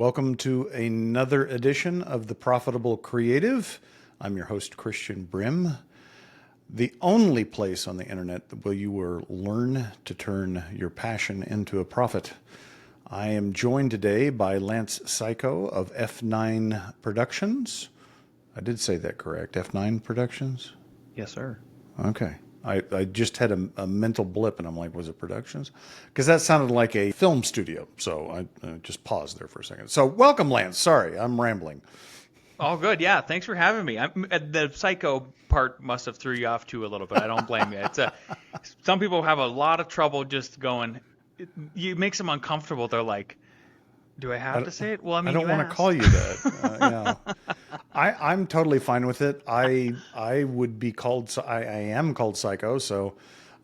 Welcome to another edition of The Profitable Creative. I'm your host, Christian Brim, the only place on the internet where you will learn to turn your passion into a profit. I am joined today by Lance Cayko of F9 Productions. I did say that correct, F9 Productions? Yes, sir. Okay. I just had a mental blip and I'm like, was it Productions? Because that sounded like a film studio. So I just paused there for a second. So welcome, Lance. Sorry, I'm rambling. All good. Yeah, thanks for having me. The psycho part must have threw you off too a little bit. I don't blame you. Some people have a lot of trouble just going. It makes them uncomfortable. They're like, "Do I have to say it?" Well, I I mean, don't you want to asked. call you that. I'm totally fine with it. I would be called. I am called Psycho. So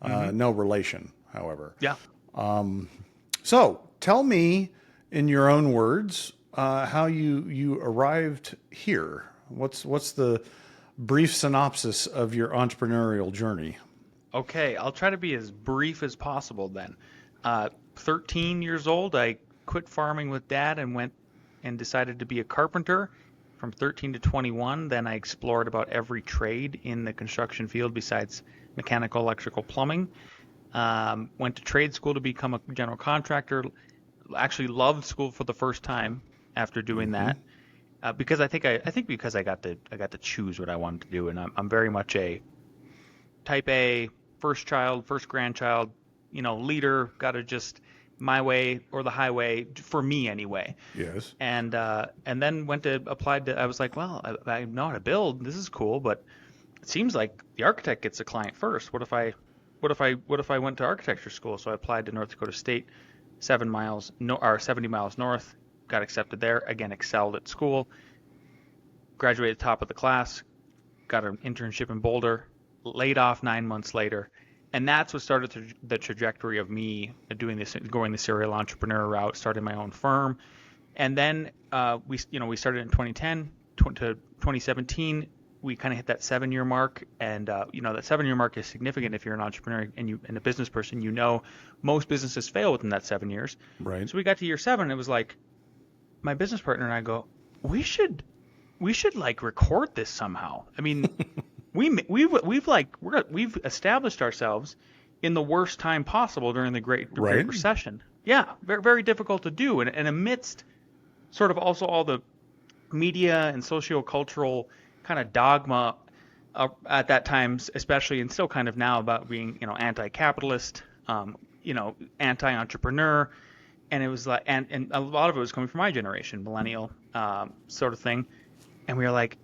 no relation. However. Yeah. So tell me, in your own words, how you arrived here. What's the brief synopsis of your entrepreneurial journey? Okay, I'll try to be as brief as possible then. 13 years old, I quit farming with dad and went and decided to be a carpenter. From 13 to 21, then I explored about every trade in the construction field besides mechanical, electrical, plumbing. Went to trade school to become a general contractor. Actually loved school for the first time after doing that. Because I think because I got to choose what I wanted to do, and I'm very much a type A, first child, first grandchild, leader, got to just my way or the highway for me anyway. Yes. And then applied to. I was like, well, I know how to build. This is cool, but it seems like the architect gets a client first. What if I went to architecture school? So I applied to North Dakota State, 70 miles north. Got accepted there. Again, excelled at school. Graduated top of the class. Got an internship in Boulder. Laid off 9 months later, and that's what started the trajectory of me going the serial entrepreneur route, starting my own firm. And then we started in 2010 to 2017. We kind of hit that 7-year mark, and that 7-year mark is significant if you're an entrepreneur and a business person. Most businesses fail within that 7 years. Right. So we got to year 7, and it was like my business partner and I go, we should like record this somehow. I mean. We've established ourselves in the worst time possible during the Great Recession. Yeah, very, very difficult to do, and amidst sort of also all the media and socio-cultural kind of dogma at that time, especially, and still kind of now, about being anti-capitalist, anti-entrepreneur, and it was like and a lot of it was coming from my generation, millennial sort of thing, and we were like,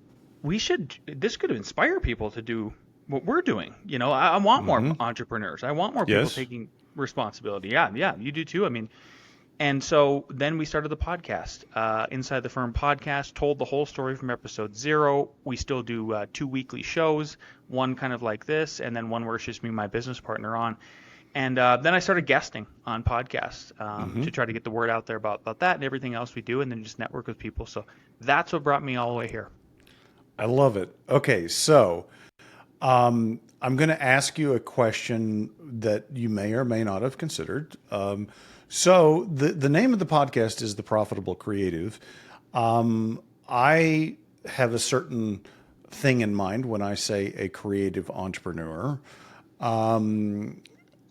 this could inspire people to do what we're doing. I want more entrepreneurs. I want more people taking responsibility. Yeah, you do too. I mean, and so then we started the podcast, Inside the Firm podcast, told the whole story from episode 0. We still do 2 weekly shows, one kind of like this, and then one where it's just me and my business partner on. And then I started guesting on podcasts to try to get the word out there about that and everything else we do, and then just network with people. So that's what brought me all the way here. I love it. Okay, so I'm going to ask you a question that you may or may not have considered. So the name of the podcast is The Profitable Creative. I have a certain thing in mind when I say a creative entrepreneur.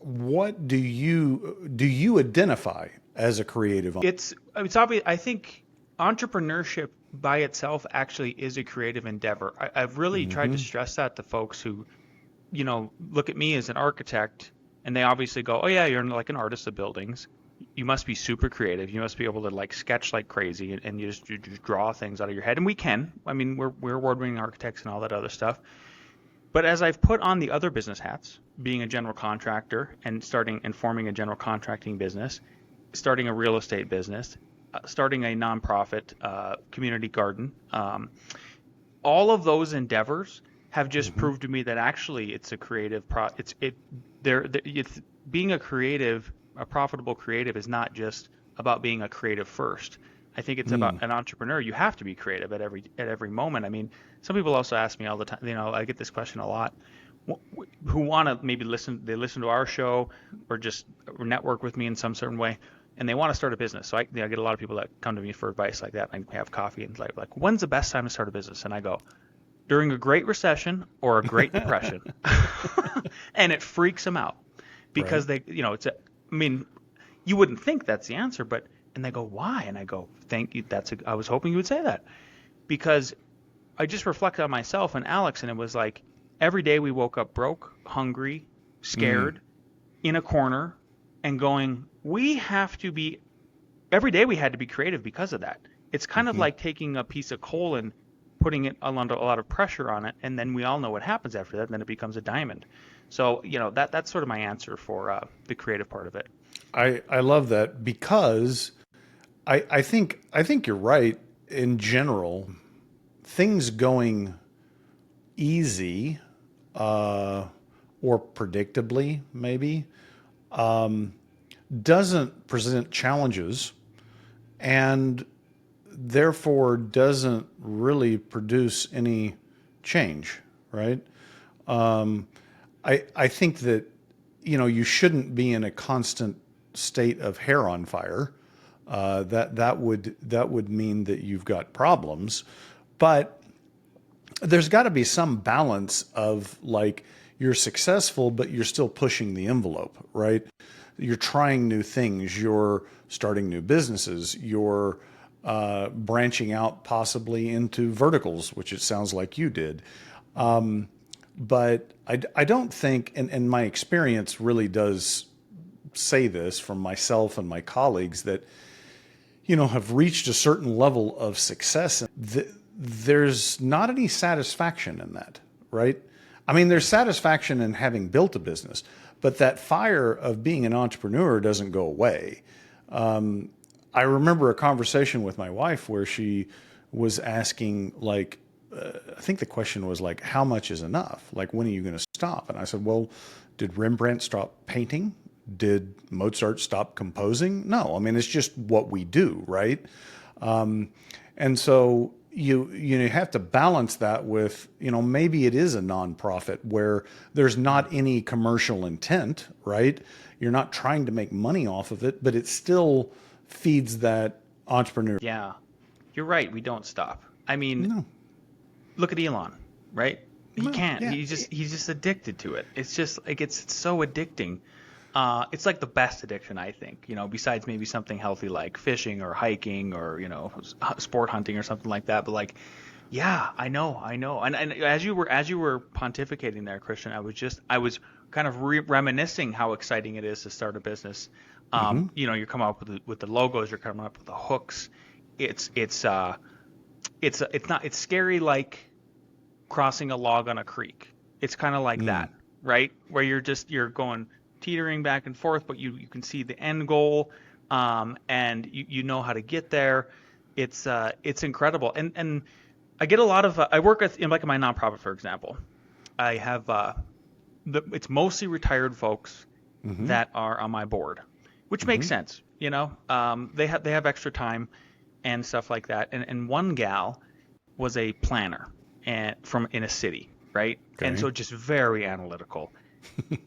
What do you identify as a creative? It's obvious. I think entrepreneurship by itself actually is a creative endeavor. I've really tried to stress that to folks who, look at me as an architect, and they obviously go, "Oh yeah, you're like an artist of buildings. You must be super creative. You must be able to like sketch like crazy, and you just draw things out of your head." And we can. I mean, we're award-winning architects and all that other stuff. But as I've put on the other business hats, being a general contractor and forming a general contracting business, starting a real estate business, starting a nonprofit community garden, all of those endeavors have just proved to me that actually it's a creative being a creative, a profitable creative is not just about being a creative first. I think it's about an entrepreneur. You have to be creative at every moment. I mean, some people also ask me all the time, I get this question a lot, who want to maybe listen to our show or just network with me in some certain way. and they want to start a business. So I get a lot of people that come to me for advice like that. I have coffee and like, when's the best time to start a business? And I go, during a Great Recession or a Great Depression. And it freaks them out because Right. I mean, you wouldn't think that's the answer, and they go, why? And I go, thank you. I was hoping you would say that, because I just reflected on myself and Alex, and it was like every day we woke up broke, hungry, scared, in a corner, and going, every day we had to be creative because of that. It's kind of like taking a piece of coal and putting it under a lot of pressure on it, and then we all know what happens after that, and then it becomes a diamond. So, that's sort of my answer for the creative part of it. I love that because I think you're right in general. Things going easy or predictably maybe doesn't present challenges and therefore doesn't really produce any change, right? I think that you shouldn't be in a constant state of hair on fire. That would mean that you've got problems, but there's got to be some balance of like you're successful, but you're still pushing the envelope, right? You're trying new things. You're starting new businesses. You're branching out possibly into verticals, which it sounds like you did. But I don't think, and my experience really does say this from myself and my colleagues that, have reached a certain level of success. There's not any satisfaction in that, right? I mean, there's satisfaction in having built a business, but that fire of being an entrepreneur doesn't go away. I remember a conversation with my wife where she was asking, like, I think the question was like, how much is enough? Like, when are you going to stop? And I said, well, did Rembrandt stop painting? Did Mozart stop composing? No. I mean, it's just what we do, right? And so you have to balance that with, maybe it is a nonprofit where there's not any commercial intent, right? You're not trying to make money off of it, but it still feeds that entrepreneur. Yeah, you're right. We don't stop. I mean, No, look at Elon, right? He no, can't. yeah. He's just addicted to it. It's just like it's so addicting. It's like the best addiction, I think. Besides maybe something healthy like fishing or hiking or sport hunting or something like that. But like, yeah, I know. And as you were pontificating there, Christian, I was kind of reminiscing how exciting it is to start a business. You're coming up with the logos, you're coming up with the hooks. It's scary like crossing a log on a creek. It's kind of like that, right? Where you're going teetering back and forth, but you can see the end goal, and you know how to get there. It's incredible, and I get a lot of I work in like my nonprofit, for example. I have it's mostly retired folks that are on my board, which makes sense. They have extra time and stuff like that. And one gal was a planner in a city, right? Okay. And so just very analytical,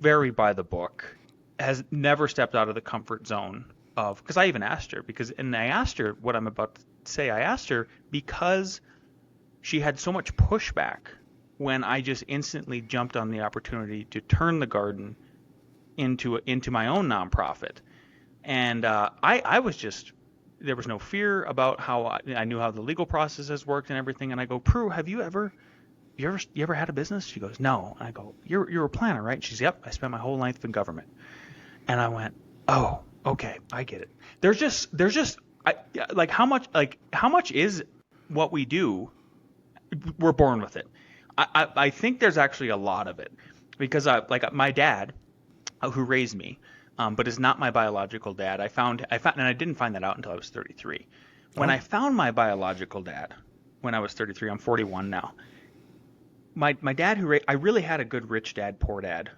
very by the book, has never stepped out of the comfort zone of, because I even asked her, and I asked her what I'm about to say. I asked her because she had so much pushback when I just instantly jumped on the opportunity to turn the garden into my own nonprofit. And I was just, there was no fear about how I knew how the legal processes worked and everything. And I go, Prue, have you ever had a business? She goes, no. And I go, you're a planner, right? She's, yep. I spent my whole life in government. And I went, oh, okay, I get it. There's just how much is what we do? We're born with it. I think there's actually a lot of it, because like my dad, who raised me, but is not my biological dad. I found, and I didn't find that out until I was 33. When I found my biological dad, when I was 33, I'm 41 now. My dad, I really had a good rich dad, poor dad,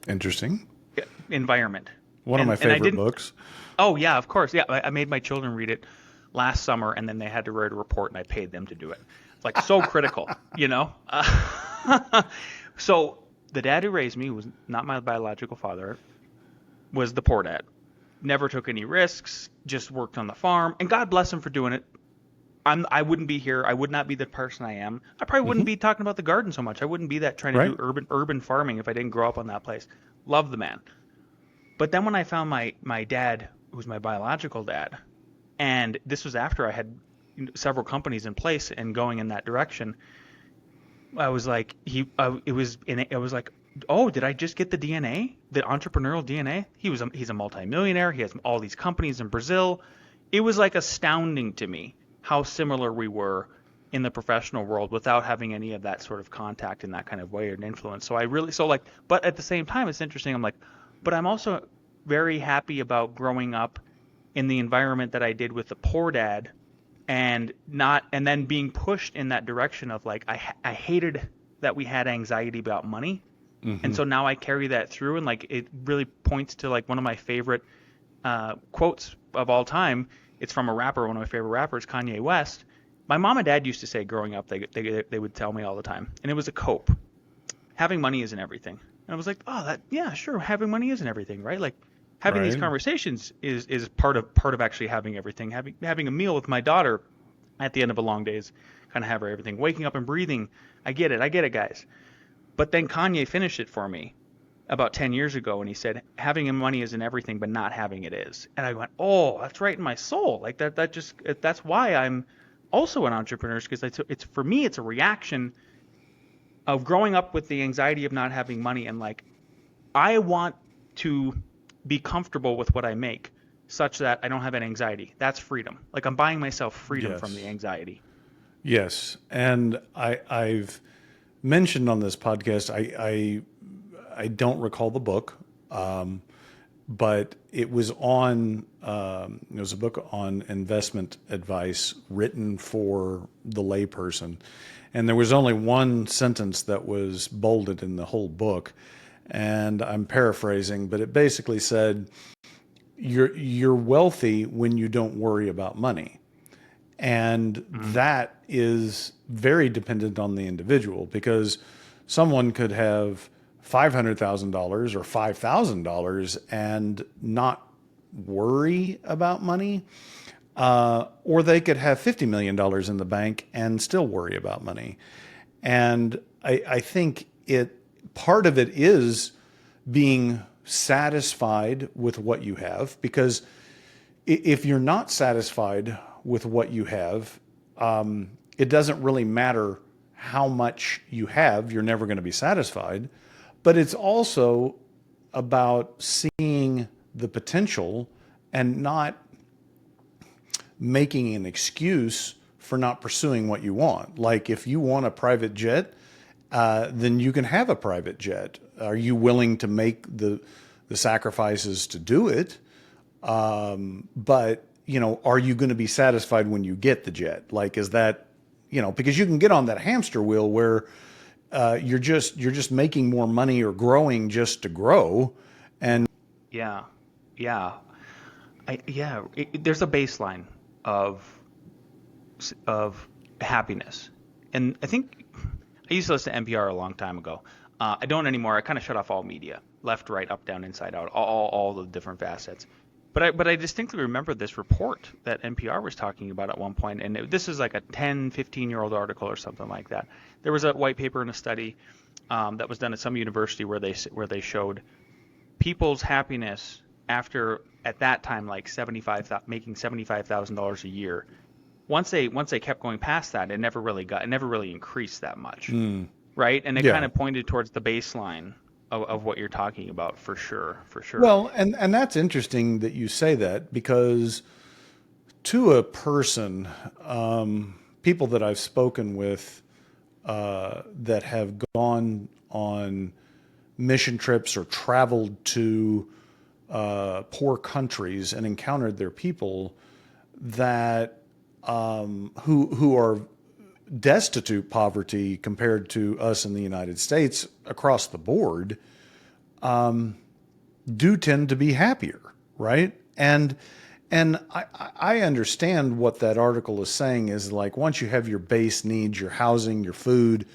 Interesting. environment. One of my favorite books. Oh yeah, of course. Yeah, I made my children read it last summer, and then they had to write a report, and I paid them to do it. It's like so critical, So the dad who raised me was not my biological father, was the poor dad. never took any risks, just worked on the farm, and God bless him for doing it. I wouldn't be here. I would not be the person I am. I probably wouldn't be talking about the garden so much. I wouldn't be that trying to Right. do urban farming if I didn't grow up on that place. Love the man. But then when I found my dad, who's my biological dad, and this was after I had several companies in place and going in that direction, I was like, it was like, oh, did I just get the DNA, the entrepreneurial DNA? He's a multimillionaire. He has all these companies in Brazil. It was like astounding to me how similar we were in the professional world without having any of that sort of contact in that kind of way and influence. But at the same time, it's interesting. I'm like, but I'm also very happy about growing up in the environment that I did with the poor dad and then being pushed in that direction of like, I hated that we had anxiety about money. And so now I carry that through, and like it really points to like one of my favorite quotes of all time. It's from a rapper, one of my favorite rappers, Kanye West. My mom and dad used to say growing up, they would tell me all the time, and it was a cope. Having money isn't everything. And I was like, oh, yeah, sure, having money isn't everything, right? Like having these Right. conversations is part of actually having everything. Having a meal with my daughter at the end of a long day is kind of have everything. Waking up and breathing, I get it, guys. But then Kanye finished it for me about 10 years ago, and he said, having money isn't everything, but not having it is. And I went, oh, that's right in my soul. Like that's why I'm also an entrepreneur, because it's for me, it's a reaction of growing up with the anxiety of not having money. And like, I want to be comfortable with what I make such that I don't have an anxiety. That's freedom. Like I'm buying myself freedom from the Yes. anxiety. Yes. And I've mentioned on this podcast, I don't recall the book, but it was it was a book on investment advice written for the layperson. And there was only one sentence that was bolded in the whole book. And I'm paraphrasing, but it basically said, you're wealthy when you don't worry about money. And that is very dependent on the individual, because someone could have $500,000 or $5,000 and not worry about money, or they could have $50 million in the bank and still worry about money. And I think part of it is being satisfied with what you have, because if you're not satisfied with what you have, it doesn't really matter how much you have, you're never going to be satisfied. But it's also about seeing the potential and not making an excuse for not pursuing what you want. Like if you want a private jet, then you can have a private jet. Are you willing to make the sacrifices to do it? But are you going to be satisfied when you get the jet? Like, is that, because you can get on that hamster wheel where you're just making more money or growing just to grow. And Yeah. Yeah. There's a baseline of happiness. And I think I used to listen to NPR a long time ago. I don't anymore. I kind of shut off all media, left, right, up, down, inside out, all the different facets. But I distinctly remember this report that NPR was talking about at one point, and this is like a 10, 15-year-old article or something like that. There was a white paper and a study that was done at some university where they showed people's happiness after, at that time, like making $75,000 a year. Once they kept going past that, it never really increased that much, right? And it yeah. kind of pointed towards the baseline of what you're talking about, for sure. Well, and that's interesting that you say that, because to a person, people that I've spoken with that have gone on mission trips or traveled to poor countries and encountered their people that who are destitute poverty compared to us in the United States across the board, do tend to be happier, right? And I understand what that article is saying is, like, once you have your base needs, your housing, your food,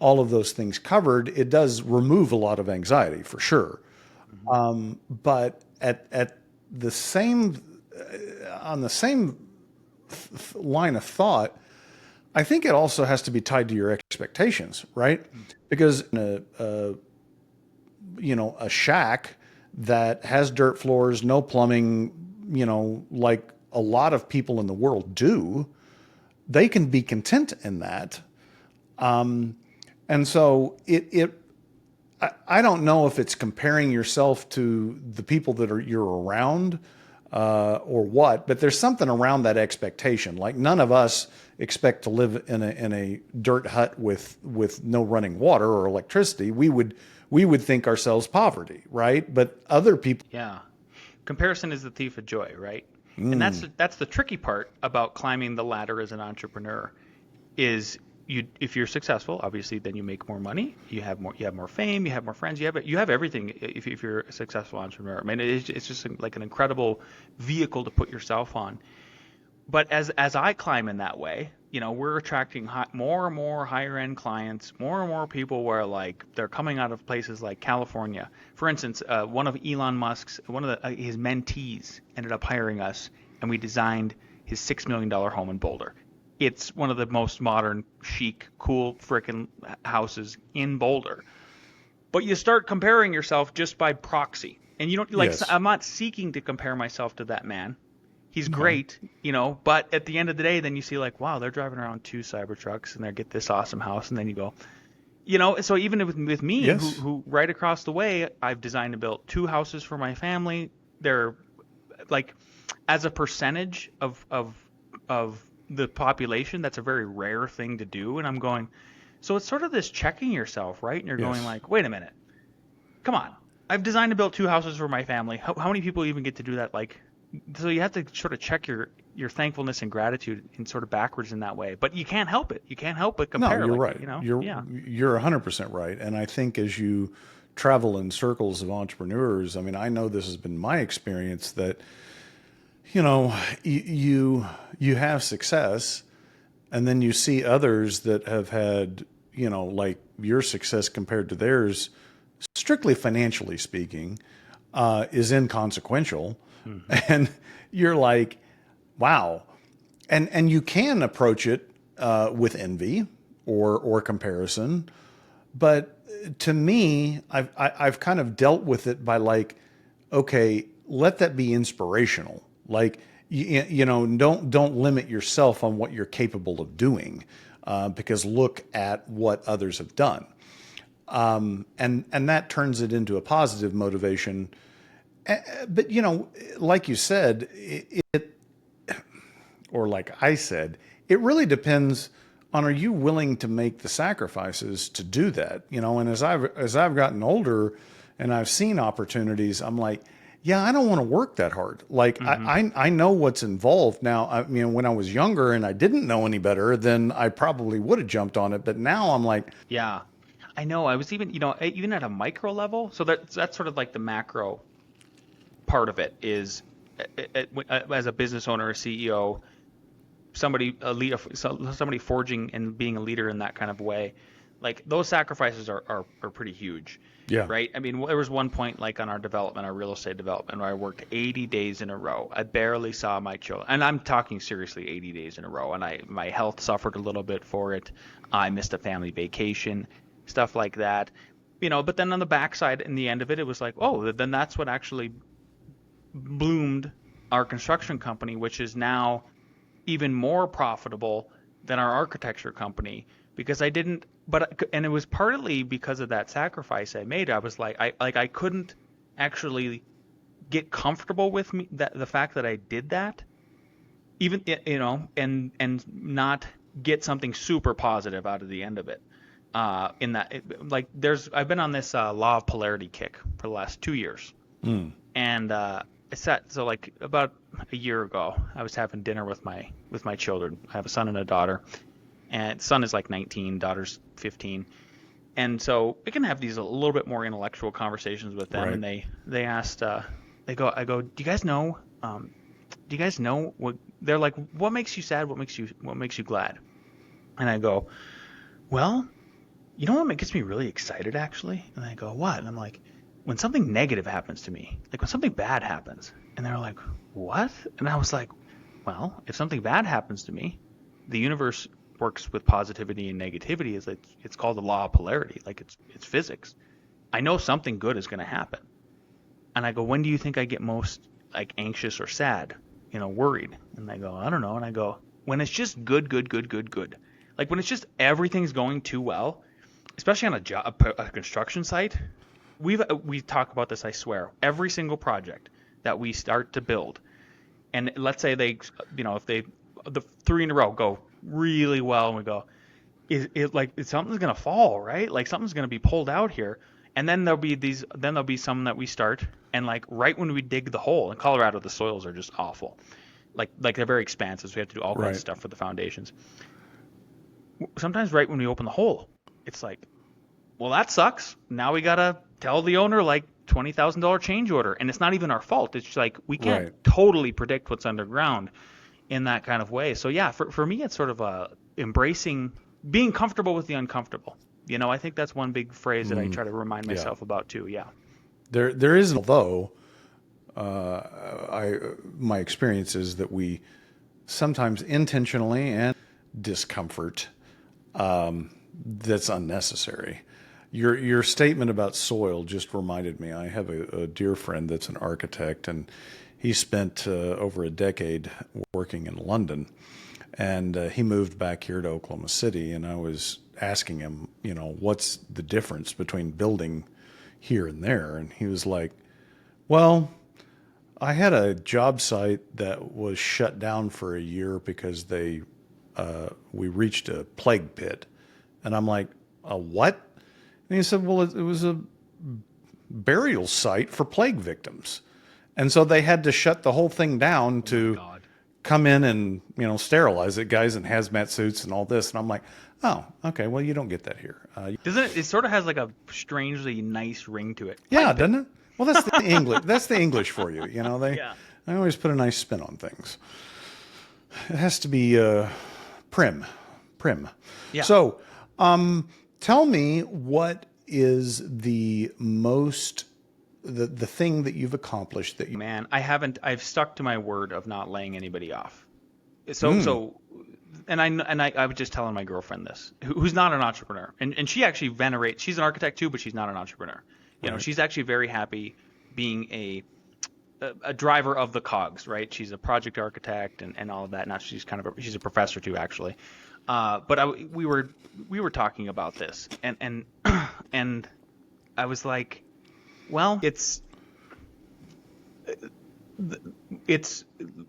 all of those things covered, it does remove a lot of anxiety for sure. But at the same on the same line of thought, I think it also has to be tied to your expectations, right? Because in a shack that has dirt floors, no plumbing, like a lot of people in the world do, they can be content in that. And so I don't know if it's comparing yourself to the people that you're around, or what, but there's something around that expectation. Like none of us expect to live in a dirt hut with no running water or electricity. We would think ourselves poverty, right? But other people, Yeah. Comparison is the thief of joy, right? And that's the tricky part about climbing the ladder as an entrepreneur is if you're successful, obviously then you make more money, you have more fame, you have more friends, you have everything if you're a successful entrepreneur. I mean, it's just like an incredible vehicle to put yourself on. But as I climb in that way, we're attracting more and more higher end clients, more and more people where like they're coming out of places like California. For instance, one of Elon Musk's, one of his mentees ended up hiring us, and we designed his $6 million home in Boulder. It's one of the most modern, chic, cool frickin' houses in Boulder. But you start comparing yourself just by proxy. And you don't yes, I'm not seeking to compare myself to that man. He's great, but at the end of the day, then you see like, wow, they're driving around 2 Cybertrucks and they get this awesome house. And then you go, so even with me, yes, who right across the way, I've designed and built 2 houses for my family. They're like, as a percentage of the population, that's a very rare thing to do. And I'm going, so it's sort of this checking yourself, right? And you're going like, wait a minute, come on. I've designed and built 2 houses for my family. How many people even get to do that? Like, so you have to sort of check your thankfulness and gratitude in sort of backwards in that way. But you can't help it. You can't help but compare. no, you're like, right. You're 100% right. And I think as you travel in circles of entrepreneurs, I mean, I know this has been my experience that, you have success, and then you see others that have had, like your success compared to theirs, strictly financially speaking, is inconsequential. And you're like, wow. And you can approach it with envy or comparison. But to me, I've kind of dealt with it by like, okay, let that be inspirational. Like, don't limit yourself on what you're capable of doing, because look at what others have done. And that turns it into a positive motivation. But, like you said, or like I said, it really depends on, are you willing to make the sacrifices to do that? And as I've gotten older and I've seen opportunities, I'm like, yeah, I don't want to work that hard. Like I know what's involved now. I mean, when I was younger and I didn't know any better, then I probably would have jumped on it. But now I'm like, yeah, I know. I was even, even at a micro level. So that's sort of like the macro part of it is, as a business owner, a CEO, somebody forging and being a leader in that kind of way, like those sacrifices are pretty huge. yeah, Right. I mean, there was one point like on our real estate development, where I worked 80 days in a row. I barely saw my children, and I'm talking seriously, 80 days in a row. And my health suffered a little bit for it. I missed a family vacation, stuff like that. But then on the backside, in the end of it, it was like, oh, then that's what actually bloomed our construction company, which is now even more profitable than our architecture company, because and it was partly because of that sacrifice I made. I was like, I couldn't actually get comfortable with the fact that I did that, even, and not get something super positive out of the end of it. In that, I've been on this law of polarity kick for the last 2 years. And so like about a year ago, I was having dinner with my children. I have a son and a daughter, and son is like 19, daughter's 15. And so we can have these a little bit more intellectual conversations with them. right. And they asked, I go, do you guys know what, they're like, what makes you sad? What makes you glad? And I go, well, what gets me really excited actually? And I go, what? And I'm like, when something negative happens to me, like when something bad happens, and they're like, what? And I was like, well, if something bad happens to me, the universe works with positivity and negativity. It's called the law of polarity. Like it's physics. I know something good is going to happen. And I go, when do you think I get most like anxious or sad, worried? And they go, I don't know. And I go, when it's just good, good, good, good, good. Like when it's just everything's going too well, especially on a construction site. We talk about this, I swear, every single project that we start to build. And let's say they, if the 3 in a row go really well, and we go, something's going to fall, right? Like something's going to be pulled out here. And then there'll be some that we start, and like right when we dig the hole, in Colorado, the soils are just awful. Like they're very expansive, so we have to do all kinds of stuff for the foundations. Sometimes right when we open the hole, it's like, well, that sucks. Now we got to tell the owner like $20,000 change order. And it's not even our fault. It's like we can't totally predict what's underground in that kind of way. So yeah, for me, it's sort of embracing, being comfortable with the uncomfortable. I think that's one big phrase that I try to remind myself about too. Yeah. There is, although my experience is that we sometimes intentionally and discomfort that's unnecessary. Your statement about soil just reminded me. I have a dear friend that's an architect, and he spent over a decade working in London, and he moved back here to Oklahoma City, and I was asking him, what's the difference between building here and there? And he was like, well, I had a job site that was shut down for a year because we reached a plague pit. And I'm like, a what? And he said, well, it was a burial site for plague victims. And so they had to shut the whole thing down to come in and, sterilize it, guys in hazmat suits and all this. And I'm like, oh, okay, well, you don't get that here. Doesn't it? It sort of has like a strangely nice ring to it. Yeah, doesn't it? Well, that's the English. That's the English for you. They always put a nice spin on things. It has to be prim. Yeah. So, tell me, what is the thing that you've accomplished that you... Man, I've stuck to my word of not laying anybody off. So I was just telling my girlfriend this, who's not an entrepreneur, and she actually venerates. She's an architect too, but she's not an entrepreneur. She's actually very happy being a driver of the cogs, right? She's a project architect and all of that. Now she's she's a professor too, actually. But we were talking about this, and I was like, well, it's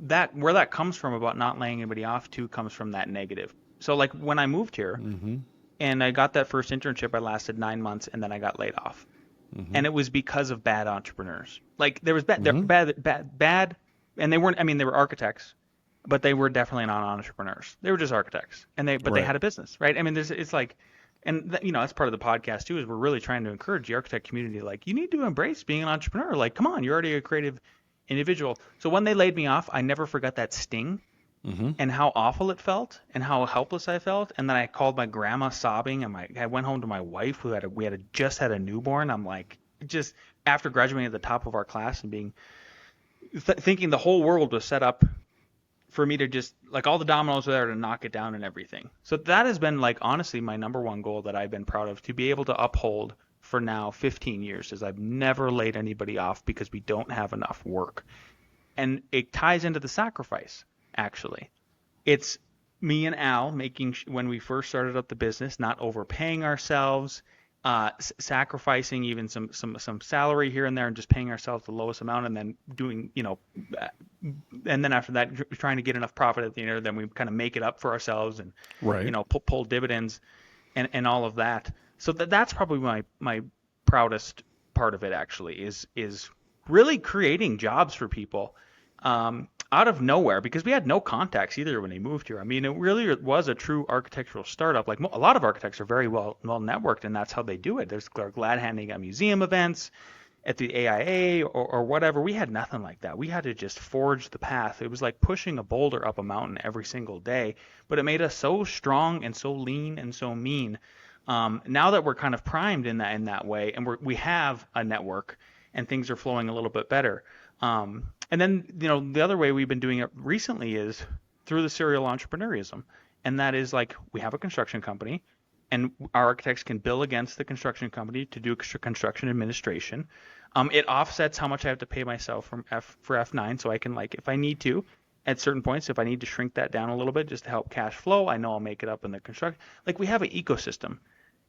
that where that comes from about not laying anybody off too comes from that negative. So like when I moved here and I got that first internship, I lasted 9 months and then I got laid off. And it was because of bad entrepreneurs. Like there was bad, and they weren't. I mean, they were architects, but they were definitely not entrepreneurs. They were just architects, and they had a business, right? I mean, it's like, and that's part of the podcast too. Is we're really trying to encourage the architect community. Like, you need to embrace being an entrepreneur. Like, come on, you're already a creative individual. So when they laid me off, I never forgot that sting. And how awful it felt and how helpless I felt. And then I called my grandma sobbing, and I went home to my wife who just had a newborn. I'm like, just after graduating at the top of our class and being thinking the whole world was set up for me to just, like, all the dominoes were there to knock it down and everything. So that has been, like, honestly my number one goal that I've been proud of, to be able to uphold for now 15 years, is I've never laid anybody off because we don't have enough work. And it ties into the sacrifice. Actually, it's me and Al making, when we first started up the business, not overpaying ourselves, sacrificing even some salary here and there, and just paying ourselves the lowest amount, and then doing, and then after that, trying to get enough profit at the end, then we kind of make it up for ourselves and pull dividends and all of that. So that's probably my proudest part of it, actually, is really creating jobs for people. Out of nowhere, because we had no contacts either when they moved here. I mean, it really was a true architectural startup. Like a lot of architects are very well networked, and that's how they do it. They're glad handing at museum events, at the AIA or whatever. We had nothing like that. We had to just forge the path. It was like pushing a boulder up a mountain every single day, but it made us so strong and so lean and so mean. Now that we're kind of primed in that way, and we have a network, and things are flowing a little bit better. And then the other way we've been doing it recently is through the serial entrepreneurism, and that is like we have a construction company, and our architects can bill against the construction company to do construction administration. It offsets how much I have to pay myself for F9, so I can, like, if I need to, at certain points, if I need to shrink that down a little bit just to help cash flow, I know I'll make it up in the construction. Like, we have an ecosystem,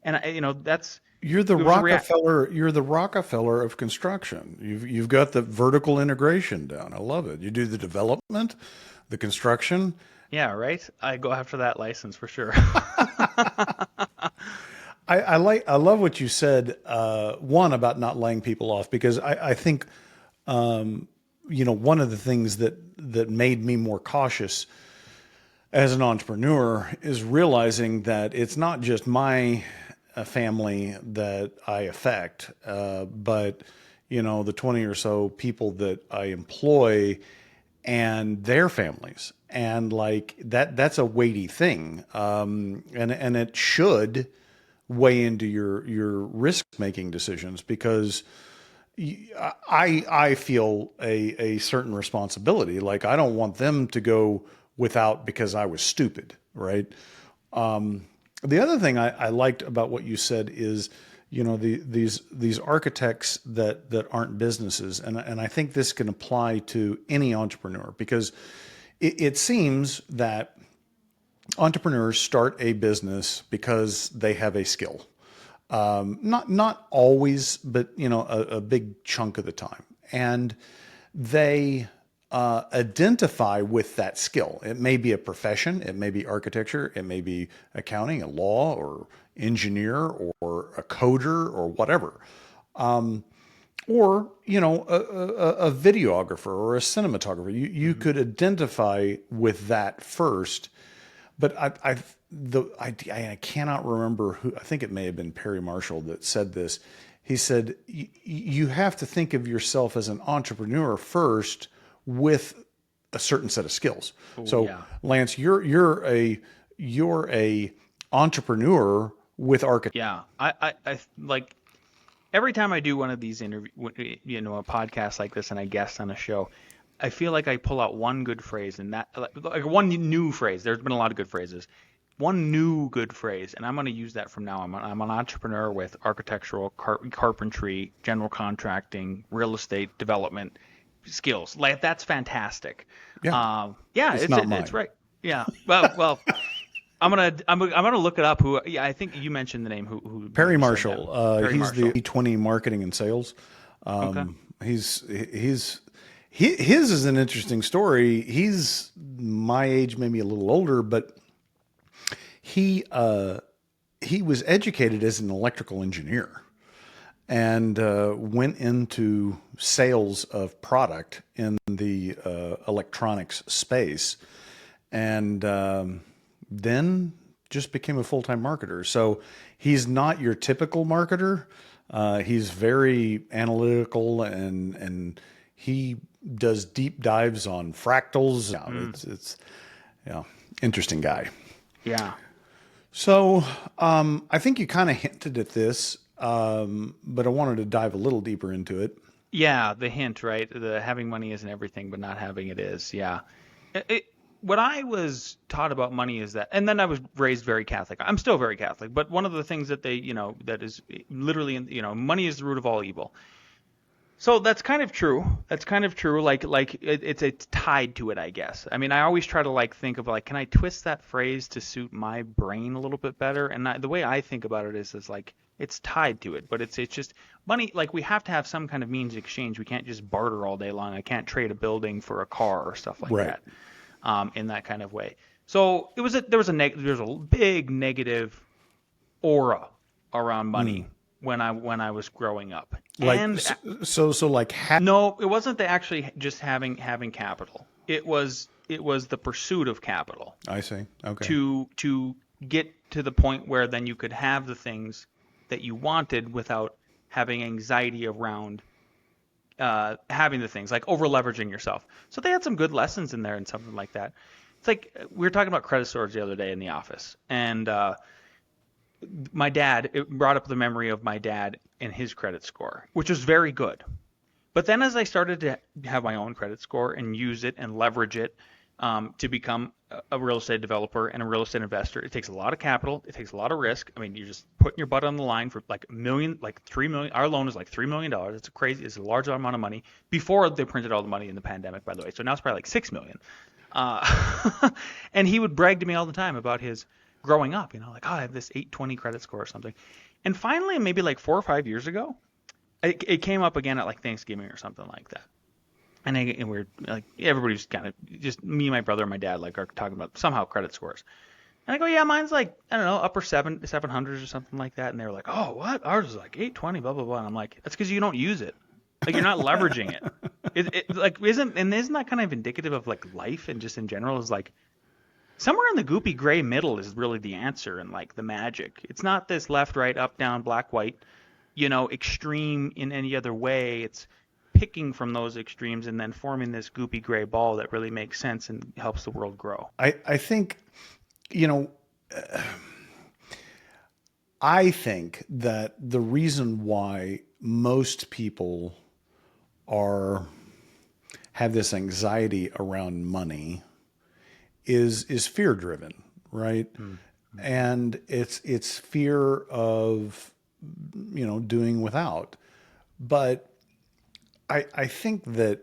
and that's You're the it was a react. Rockefeller. You're the Rockefeller of construction. You've got the vertical integration down. I love it. You do the development, the construction. Yeah, right. I go after that license for sure. I love what you said. One about not laying people off, because I think one of the things that made me more cautious as an entrepreneur is realizing that it's not just my family that I affect, but the 20 or so people that I employ and their families, and like that's a weighty thing, and it should weigh into your risk making decisions, because I feel a certain responsibility. Like, I don't want them to go without because I was stupid, right? The other thing I liked about what you said is, these architects that aren't businesses, and I think this can apply to any entrepreneur, because it seems that entrepreneurs start a business because they have a skill. Not always, but a big chunk of the time, and they identify with that skill. It may be a profession, it may be architecture, it may be accounting, a law, or engineer, or a coder, or whatever. Or a videographer or a cinematographer. You could identify with that first. But I cannot remember who. I think it may have been Perry Marshall that said this. He said, you have to think of yourself as an entrepreneur first with a certain set of skills. Ooh, So yeah. Lance, you're a entrepreneur with architecture. Yeah. I like every time I do one of these a podcast like this, and I guest on a show, I feel like I pull out one good phrase, and that, like one new phrase. There's been a lot of good phrases. One new good phrase, and I'm going to use that from now on. I'm an entrepreneur with architectural, carpentry, general contracting, real estate development skills. Like, that's fantastic. Yeah. Yeah, It's not mine. it's right. Yeah. Well, I'm gonna look it up. Yeah, I think you mentioned the name. Who Perry said Marshall. that. Perry He's Marshall. the E20 marketing and sales. Okay. His is an interesting story. He's my age, maybe a little older, but he was educated as an electrical engineer, and went into sales of product in the electronics space, and then just became a full-time marketer. So he's not your typical marketer. He's very analytical, and he does deep dives on fractals. Yeah, it's interesting guy. Yeah. So I think you kind of hinted at this, but I wanted to dive a little deeper into it. Yeah, the hint, right? The having money isn't everything, but not having it is. Yeah. What I was taught about money is that, and then I was raised very Catholic. I'm still very Catholic, but one of the things that that is literally, money is the root of all evil. So that's kind of true. That's kind of true. Like it's tied to it, I guess. I mean, I always try to think of can I twist that phrase to suit my brain a little bit better? And the way I think about it is like it's tied to it, but it's just money. Like, we have to have some kind of means of exchange. We can't just barter all day long. I can't trade a building for a car or stuff like Right. that. In that kind of way. So there was a big negative aura around money when I was growing up. Like, And so like no, it wasn't actually just having capital. It was the pursuit of capital I see. Okay. to get to the point where then you could have the things that you wanted without having anxiety around having the things, like over leveraging yourself. So they had some good lessons in there and something like that. It's like we were talking about credit scores the other day in the office, and my dad, it brought up the memory of my dad and his credit score, which was very good. But then as I started to have my own credit score and use it and leverage it to become a real estate developer and a real estate investor, it takes a lot of capital. It takes a lot of risk. I mean, you're just putting your butt on the line for like a million, like 3 million. Our loan is like $3 million. It's crazy. It's a large amount of money before they printed all the money in the pandemic, by the way. So now it's probably like 6 million. And he would brag to me all the time about his growing up, like, oh, I have this 820 credit score or something. And finally, maybe like 4 or 5 years ago, it came up again at like Thanksgiving or something like that. And we're like, everybody's kind of just me, my brother, and my dad like are talking about somehow credit scores. And I go, yeah, mine's like, I don't know, upper 700s or something like that. And they were like, oh, what? Ours is like 820, blah, blah, blah. And I'm like, that's because you don't use it. Like, you're not leveraging it. Isn't that kind of indicative of like life and just in general is like somewhere in the goopy gray middle is really the answer and like the magic. It's not this left, right, up, down, black, white, extreme in any other way. It's picking from those extremes and then forming this goopy gray ball that really makes sense and helps the world grow. I think, I think that the reason why most people have this anxiety around money is fear driven, right? Mm-hmm. And it's fear of, doing without. But I think that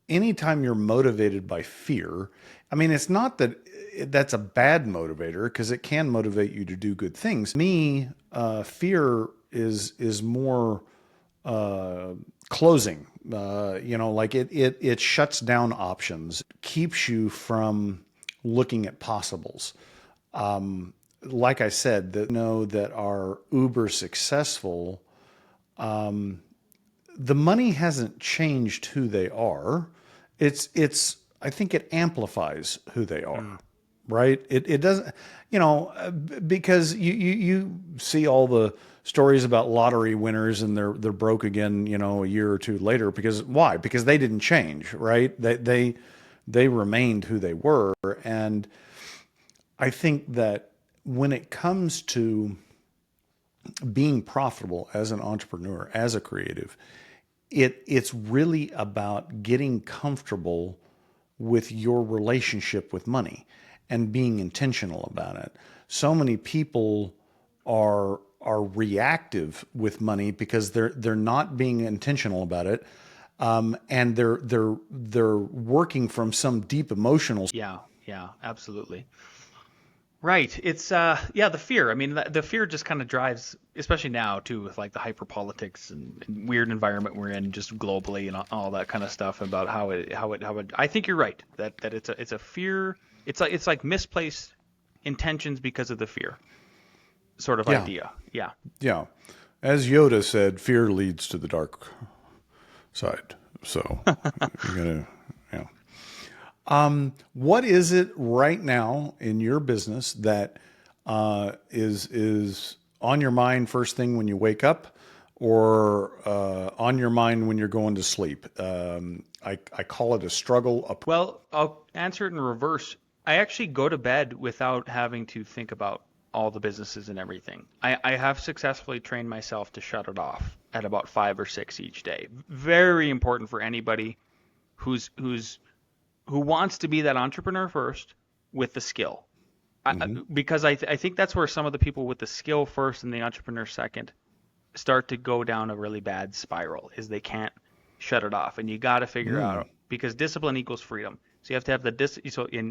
anytime you're motivated by fear, I mean, it's not that that's a bad motivator because it can motivate you to do good things. Me, fear is more closing. Like it shuts down options, keeps you from looking at possibles. Like I said, that are uber successful. The money hasn't changed who they are. I think it amplifies who they are, right? It doesn't, because you see all the stories about lottery winners and they're broke again, a year or two later why? Because they didn't change, right? They remained who they were. And I think that when it comes to being profitable as an entrepreneur, as a creative, it's really about getting comfortable with your relationship with money and being intentional about it. So many people are reactive with money because they're not being intentional about it, and they're working from some deep emotional. Yeah, absolutely. Right. It's the fear. I mean, the fear just kind of drives, especially now too, with like the hyper politics and weird environment we're in, just globally and all that kind of stuff about how it. I think you're right that it's a fear. It's like misplaced intentions because of the fear, sort of idea. Yeah. Yeah. As Yoda said, fear leads to the dark side. So you're gonna. What is it right now in your business that is on your mind first thing when you wake up, or on your mind when you're going to sleep? I call it a struggle. Well, I'll answer it in reverse. I actually go to bed without having to think about all the businesses and everything. I have successfully trained myself to shut it off at about 5 or 6 each day. Very important for anybody who wants to be that entrepreneur first with the skill. Because I think that's where some of the people with the skill first and the entrepreneur second start to go down a really bad spiral, is they can't shut it off. And you got to figure out, because discipline equals freedom. So you have to have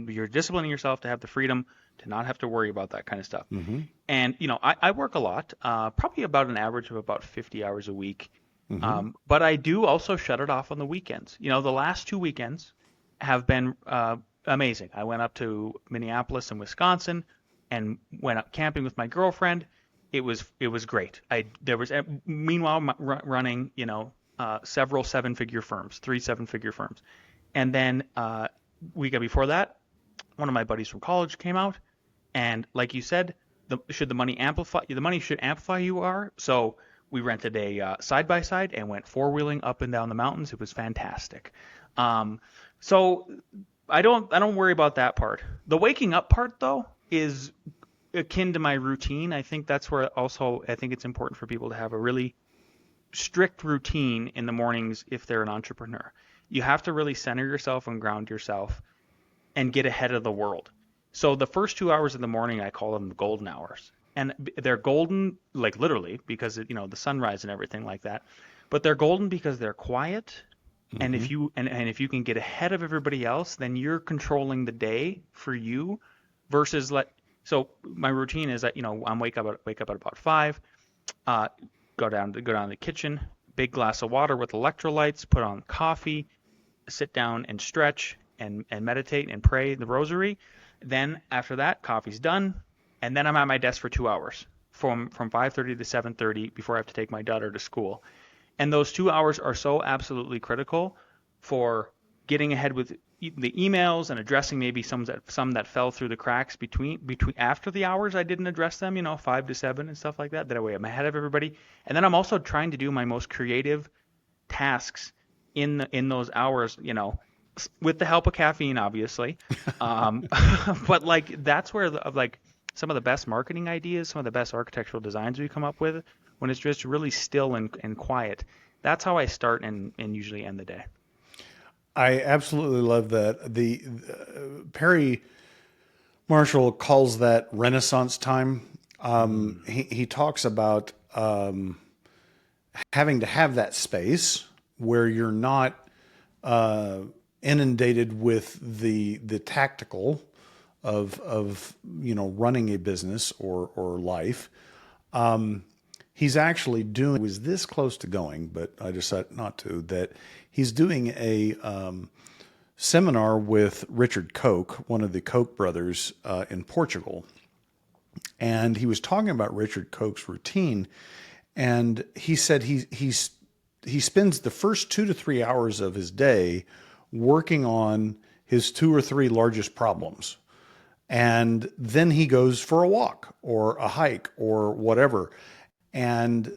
you're disciplining yourself to have the freedom to not have to worry about that kind of stuff. Mm-hmm. And, I work a lot, probably about an average of about 50 hours a week. Mm-hmm. But I do also shut it off on the weekends. The last 2 weekends have been amazing. I went up to Minneapolis and Wisconsin and went up camping with my girlfriend. It was great. Meanwhile running, several 7-figure firms, 3 7-figure firms. And then week before that, one of my buddies from college came out, and like you said, the money should amplify you are. So we rented a side by side and went 4-wheeling up and down the mountains. It was fantastic. So I don't worry about that part. The waking up part though is akin to my routine. I think that's where also I think it's important for people to have a really strict routine in the mornings if they're an entrepreneur. You have to really center yourself and ground yourself and get ahead of the world. So the first 2 hours of the morning, I call them the golden hours. And they're golden, like literally, because the sunrise and everything like that. But they're golden because they're quiet. And if you if you can get ahead of everybody else, then you're controlling the day for you versus so my routine is that, I'm wake up at about 5, go down to the kitchen, big glass of water with electrolytes, put on coffee, sit down and stretch and meditate and pray the rosary. Then after that, coffee's done, and then I'm at my desk for 2 hours from 5:30 to 7:30 before I have to take my daughter to school. And those 2 hours are so absolutely critical for getting ahead with the emails and addressing maybe some that fell through the cracks between after the hours I didn't address them, 5 to 7 and stuff like that. That way I'm ahead of everybody. And then I'm also trying to do my most creative tasks in those hours, with the help of caffeine, obviously. But that's where some of the best marketing ideas, some of the best architectural designs we come up with, when it's just really still and quiet. That's how I start and usually end the day. I absolutely love that. The Perry Marshall calls that Renaissance time. He talks about having to have that space where you're not inundated with the tactical of running a business or life. He's actually was this close to going, but I decided not to, that he's doing a seminar with Richard Koch, one of the Koch brothers in Portugal. And he was talking about Richard Koch's routine. And he said he spends the first 2 to 3 hours of his day working on his 2 or 3 largest problems. And then he goes for a walk or a hike or whatever. And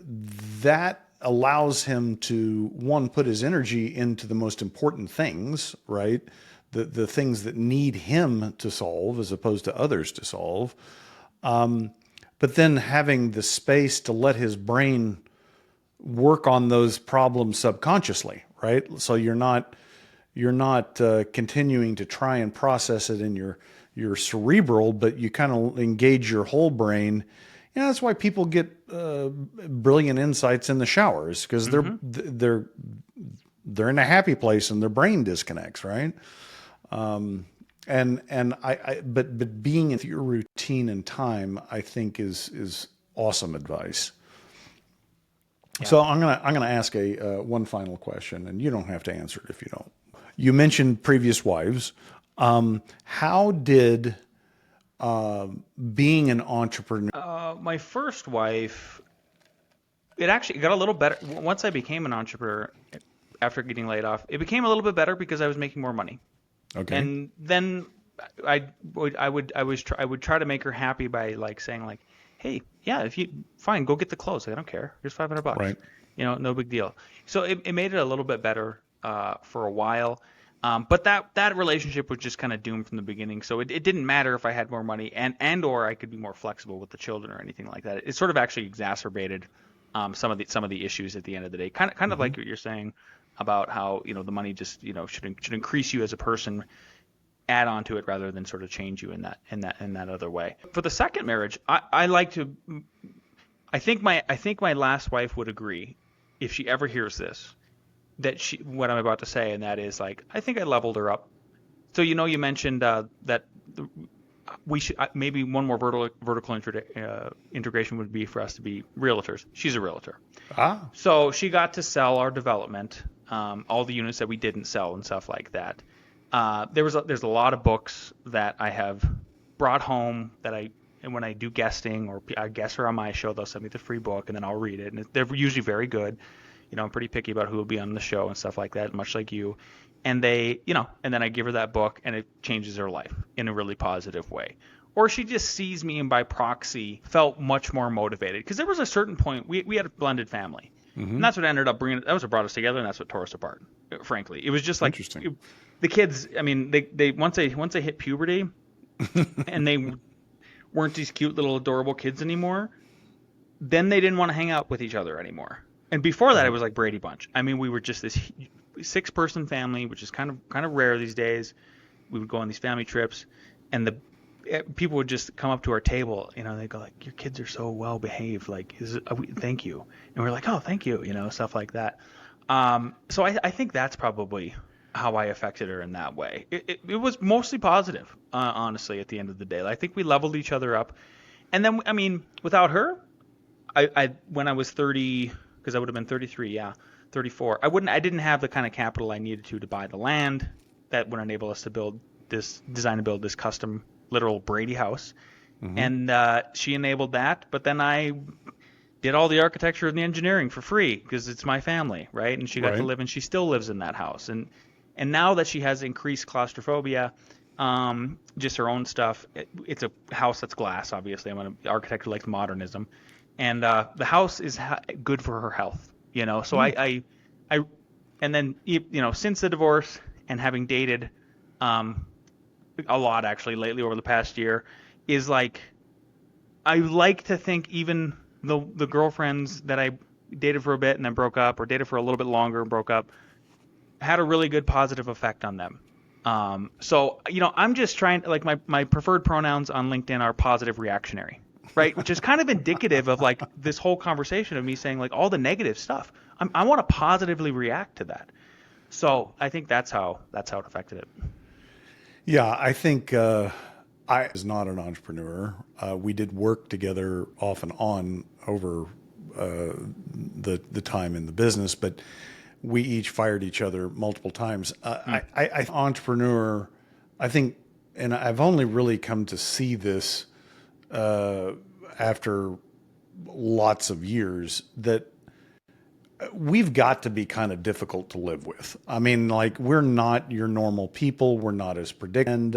that allows him to, one, put his energy into the most important things, right? The things that need him to solve as opposed to others to solve. But then having the space to let his brain work on those problems subconsciously, right? So you're not continuing to try and process it in your cerebral, but you kind of engage your whole brain. That's why people get brilliant insights in the showers, because they're in a happy place and their brain disconnects, right? But being in your routine and time, I think is awesome advice. Yeah. So I'm gonna ask one final question, and you don't have to answer it if you don't. You mentioned previous wives. How did being an entrepreneur? My first wife, it actually got a little better once I became an entrepreneur. After getting laid off, it became a little bit better because I was making more money. Okay. And then I would try to make her happy by saying hey, yeah, if you fine, go get the clothes. I don't care. Here's $500. Right. No big deal. So it made it a little bit better for a while. But that relationship was just kind of doomed from the beginning. So it didn't matter if I had more money and or I could be more flexible with the children or anything like that. It sort of actually exacerbated some of the issues at the end of the day. Kind of like what you're saying about how the money just should increase you as a person, add on to it rather than sort of change you in that other way. For the second marriage, I think my last wife would agree, if she ever hears this, that what I'm about to say, and that is I think I leveled her up. So you mentioned that we should maybe one more vertical integration would be for us to be realtors. She's a realtor. So she got to sell our development, all the units that we didn't sell and stuff like that. There's a lot of books that I have brought home and when I do guesting or I guest her on my show, they'll send me the free book and then I'll read it, and they're usually very good. I'm pretty picky about who will be on the show and stuff like that, much like you. And and then I give her that book and it changes her life in a really positive way. Or she just sees me and by proxy felt much more motivated. Because there was a certain point, we had a blended family. Mm-hmm. And that's what ended up that was what brought us together, and that's what tore us apart, frankly. It was just interesting. The kids, I mean, they once they hit puberty and they weren't these cute little adorable kids anymore, then they didn't want to hang out with each other anymore. And before that, it was like Brady Bunch. I mean, we were just this 6-person family, which is kind of rare these days. We would go on these family trips, and the people would just come up to our table. They go like, "Your kids are so well behaved. Like, thank you." And we're like, "Oh, thank you." Stuff like that. So I think that's probably how I affected her in that way. It was mostly positive, honestly. At the end of the day, I think we leveled each other up. And then, I mean, without her, I when I was 30, because I would have been 33, yeah, 34. I didn't have the kind of capital I needed to buy the land that would enable us to design and build this custom literal Brady house. And she enabled that. But then I did all the architecture and the engineering for free because it's my family, right? And she got to live, and she still lives in that house. And now that she has increased claustrophobia, just her own stuff, it's a house that's glass, obviously. I'm an architect who likes modernism. And the house is good for her health, So I and then, since the divorce and having dated a lot actually lately over the past year, is like, I like to think even the girlfriends that I dated for a bit and then broke up, or dated for a little bit longer and broke up, had a really good positive effect on them. So, I'm just trying, like, my preferred pronouns on LinkedIn are positive reactionary, right? Which is kind of indicative of like this whole conversation of me saying like all the negative stuff. I want to positively react to that. So I think that's how it affected it. Yeah, I think I was not an entrepreneur. We did work together off and on over the time in the business, but we each fired each other multiple times. I entrepreneur, I think, and I've only really come to see this after lots of years, that we've got to be kind of difficult to live with. I mean, like, we're not your normal people. We're not as predictable. And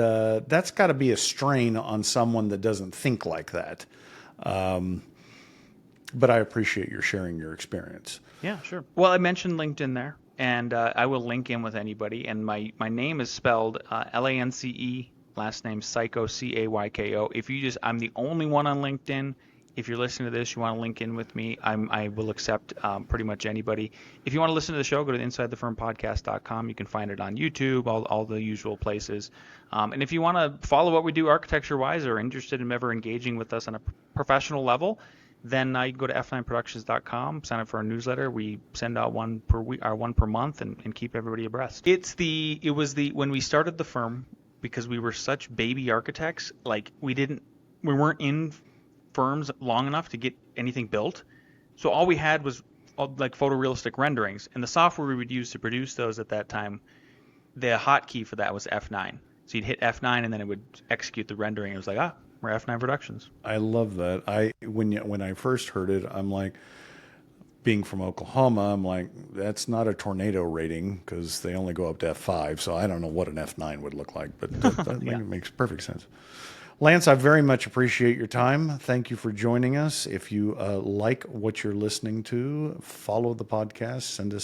that's got to be a strain on someone that doesn't think like that. But I appreciate your sharing your experience. Yeah, sure. Well, I mentioned LinkedIn there, and I will link in with anybody. And my name is spelled Lance, last name Cayko, Cayko. I'm the only one on LinkedIn. If you're listening to this, you want to link in with me, I will accept pretty much anybody. If you want to listen to the show, go to insidethefirmpodcast.com. You can find it on YouTube, all the usual places. And if you want to follow what we do architecture-wise, or interested in ever engaging with us on a professional level, then you can go to f9productions.com, sign up for our newsletter. We send out one per week, or one per month, and keep everybody abreast. When we started the firm, because we were such baby architects, like we weren't in firms long enough to get anything built. So all we had was like photorealistic renderings, and the software we would use to produce those at that time, the hotkey for that was F9. So you'd hit F9 and then it would execute the rendering. It was like, we're F9 Productions. I love that. When I first heard it, I'm like, being from Oklahoma, I'm like, that's not a tornado rating because they only go up to F5. So I don't know what an F9 would look like, but that makes perfect sense. Lance, I very much appreciate your time. Thank you for joining us. If you like what you're listening to, follow the podcast, send us